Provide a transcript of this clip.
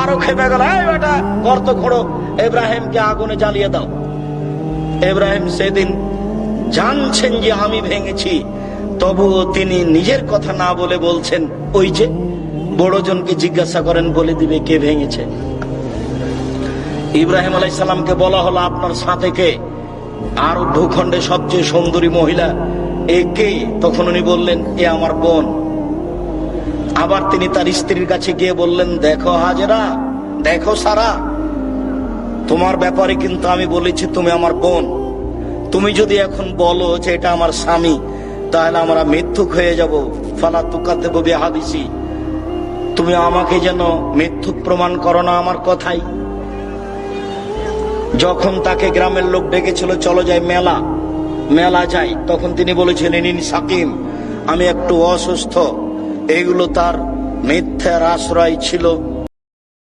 আরো খেপে গেল, এই বেটা গর্ত খোঁড়ো, ইব্রাহিমকে আগুনে জ্বালিয়ে দাও। ইব্রাহিম সেদিন জানছেন যে আমি ভেঙেছি, তবুও তিনি নিজের কথা না বলে বলছেন, ওই যে বড়জনকে জিজ্ঞাসা করেন, বলে দিবে কে ভেঙেছে। ইব্রাহিম আলাইহিস সালামকে বলা হলো, আপনার সাথে কে? আর ভূখণ্ডে সবচেয়ে সুন্দরী মহিলা এ কে? তখন উনি বললেন, এ আমার বোন। আবার তিনি তার স্ত্রীর কাছে গিয়ে বললেন, দেখো হাজেরা, দেখো সারা, তোমার ব্যাপারে কিন্তু আমি বলেছি তুমি আমার বোন। তুমি যদি এখন বলো যে এটা আমার স্বামী, তাহলে আমরা মিথ্যুক হয়ে যাব। ফালা তুকাদ্দিবু বিহাদিসি, তুমি আমাকে যেন মিথ্যুক প্রমাণ করো না আমার কথাই। যখন তাকে গ্রামের লোক ডেকেছিল, চলো যাই মেলা যাই, তখন তিনি বলেছিলেন, ইনি সাকিম, আমি একটু অসুস্থ। এগুলো তার মিথ্যার আশ্রয় ছিল।